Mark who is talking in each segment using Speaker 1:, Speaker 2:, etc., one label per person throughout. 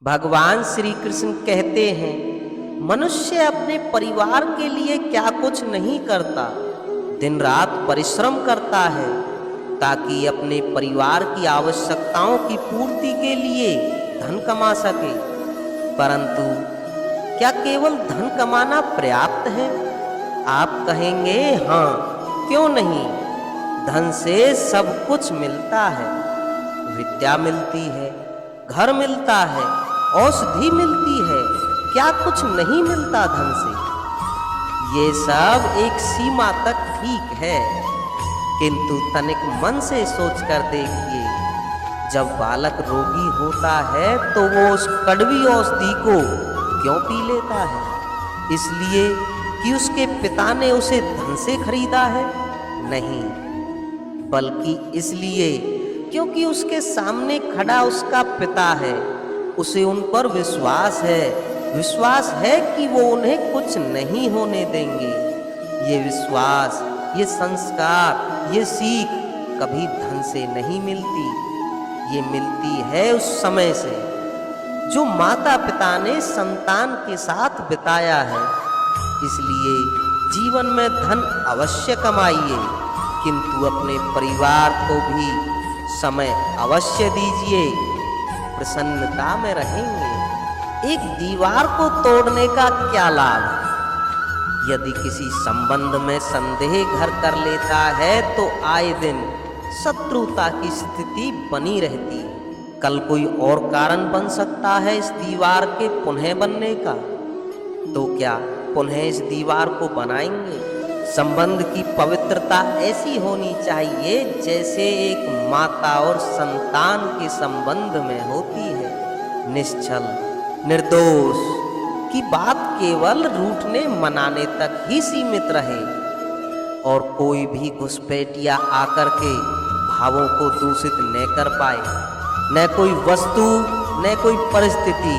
Speaker 1: भगवान श्री कृष्ण कहते हैं, मनुष्य अपने परिवार के लिए क्या कुछ नहीं करता, दिन रात परिश्रम करता है ताकि अपने परिवार की आवश्यकताओं की पूर्ति के लिए धन कमा सके। परंतु क्या केवल धन कमाना पर्याप्त है? आप कहेंगे हाँ, क्यों नहीं। धन से सब कुछ मिलता है, विद्या मिलती है, घर मिलता है, औषधि मिलती है, क्या कुछ नहीं मिलता धन से? ये सब एक सीमा तक ठीक है, किंतु तनिक मन से सोच कर देखिए, जब बालक रोगी होता है तो वो उस कड़वी औषधि को क्यों पी लेता है? इसलिए कि उसके पिता ने उसे धन से खरीदा है? नहीं, बल्कि इसलिए क्योंकि उसके सामने खड़ा उसका पिता है, उसे उन पर विश्वास है कि वो उन्हें कुछ नहीं होने देंगे। ये विश्वास, ये संस्कार, ये सीख कभी धन से नहीं मिलती, ये मिलती है उस समय से जो माता पिता ने संतान के साथ बिताया है। इसलिए जीवन में धन अवश्य कमाइए, किंतु अपने परिवार को भी समय अवश्य दीजिए, प्रसन्नता में रहेंगे। एक दीवार को तोड़ने का क्या लाभ है? यदि किसी संबंध में संदेह घर कर लेता है तो आए दिन शत्रुता की स्थिति बनी रहती है। कल कोई और कारण बन सकता है इस दीवार के पुनः बनने का, तो क्या पुनः इस दीवार को बनाएंगे? संबंध की पवित्रता ऐसी होनी चाहिए जैसे एक माता और संतान के संबंध में होती है, निश्चल, निर्दोष, की बात केवल रूठने मनाने तक ही सीमित रहे और कोई भी घुसपैठिया आकर के भावों को दूषित न कर पाए। न कोई वस्तु, न कोई परिस्थिति,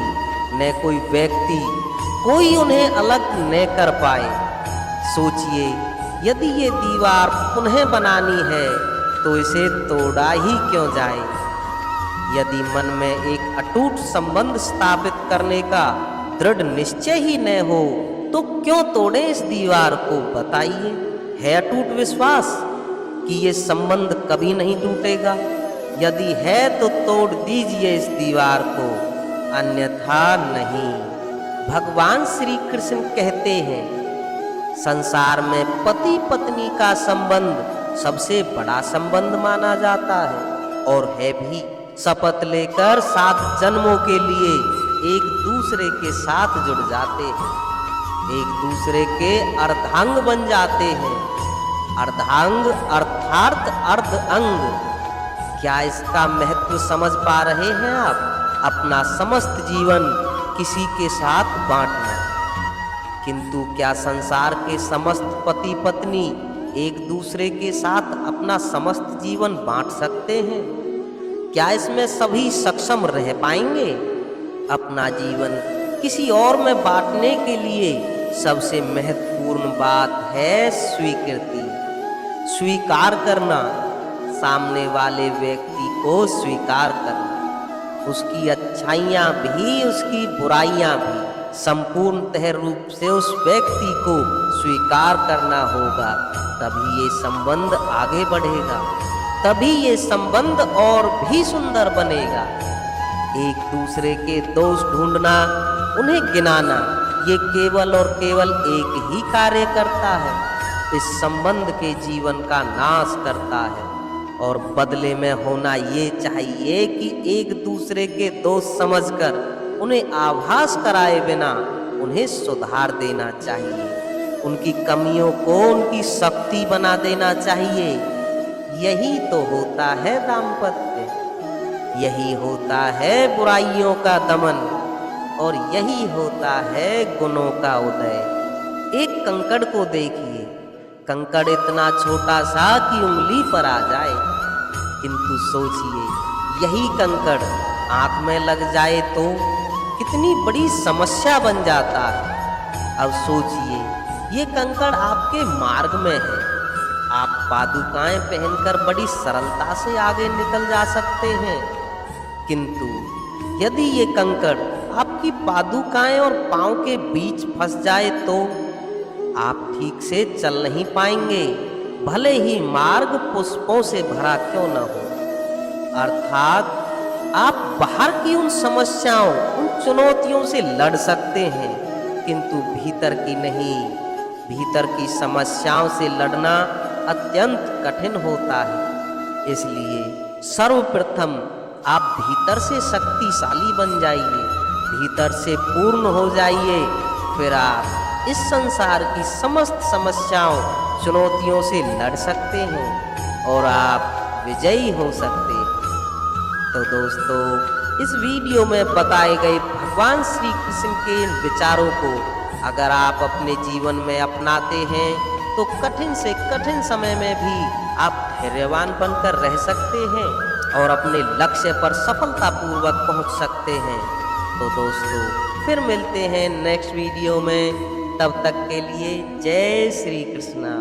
Speaker 1: न कोई व्यक्ति, कोई उन्हें अलग न कर पाए। सोचिए, यदि ये दीवार पुनः बनानी है तो इसे तोड़ा ही क्यों जाए? यदि मन में एक अटूट संबंध स्थापित करने का दृढ़ निश्चय ही न हो तो क्यों तोड़े इस दीवार को? बताइए, है अटूट विश्वास कि ये संबंध कभी नहीं टूटेगा? यदि है तो तोड़ दीजिए इस दीवार को, अन्यथा नहीं। भगवान श्री कृष्ण कहते हैं, संसार में पति पत्नी का संबंध सबसे बड़ा संबंध माना जाता है और है भी। शपथ लेकर 7 जन्मों के लिए एक दूसरे के साथ जुड़ जाते हैं, एक दूसरे के अर्धांग बन जाते हैं। अर्धांग अर्थात अर्ध अंग। क्या इसका महत्व समझ पा रहे हैं आप? अपना समस्त जीवन किसी के साथ बांटना। किंतु क्या संसार के समस्त पति पत्नी एक दूसरे के साथ अपना समस्त जीवन बांट सकते हैं? क्या इसमें सभी सक्षम रह पाएंगे? अपना जीवन किसी और में बांटने के लिए सबसे महत्वपूर्ण बात है स्वीकृति, स्वीकार करना। सामने वाले व्यक्ति को स्वीकार करना, उसकी अच्छाइयाँ भी, उसकी बुराइयाँ भी, संपूर्णतः रूप से उस व्यक्ति को स्वीकार करना होगा। तभी ये संबंध आगे बढ़ेगा, तभी ये संबंध और भी सुंदर बनेगा। एक दूसरे के दोष ढूंढना, उन्हें गिनाना, ये केवल और केवल एक ही कार्य करता है, इस संबंध के जीवन का नाश करता है। और बदले में होना ये चाहिए कि एक दूसरे के दोष समझकर उन्हें आभास कराए बिना उन्हें सुधार देना चाहिए, उनकी कमियों को उनकी शक्ति बना देना चाहिए। यही तो होता है दाम्पत्य, यही होता है बुराइयों का दमन और यही होता है गुणों का उदय। एक कंकड़ को देखिए, कंकड़ इतना छोटा सा कि उंगली पर आ जाए, किंतु सोचिए, यही कंकड़ आंख में लग जाए तो कितनी बड़ी समस्या बन जाता है। अब सोचिए, ये कंकड़ आपके मार्ग में है, आप पादुकाएं पहनकर बड़ी सरलता से आगे निकल जा सकते हैं, किंतु यदि ये कंकड़ आपकी पादुकाएं और पांव के बीच फंस जाए तो आप ठीक से चल नहीं पाएंगे, भले ही मार्ग पुष्पों से भरा क्यों न हो। अर्थात आप बाहर की उन समस्याओं, उन चुनौतियों से लड़ सकते हैं, किंतु भीतर की नहीं। भीतर की समस्याओं से लड़ना अत्यंत कठिन होता है। इसलिए सर्वप्रथम आप भीतर से शक्तिशाली बन जाइए, भीतर से पूर्ण हो जाइए, फिर आप इस संसार की समस्त समस्याओं, चुनौतियों से लड़ सकते हैं और आप विजयी हो सकते हैं। तो दोस्तों, इस वीडियो में बताए गए भगवान श्री कृष्ण के इन विचारों को अगर आप अपने जीवन में अपनाते हैं तो कठिन से कठिन समय में भी आप धैर्यवान बनकर रह सकते हैं और अपने लक्ष्य पर सफलतापूर्वक पहुंच सकते हैं। तो दोस्तों, फिर मिलते हैं नेक्स्ट वीडियो में। तब तक के लिए जय श्री कृष्णा।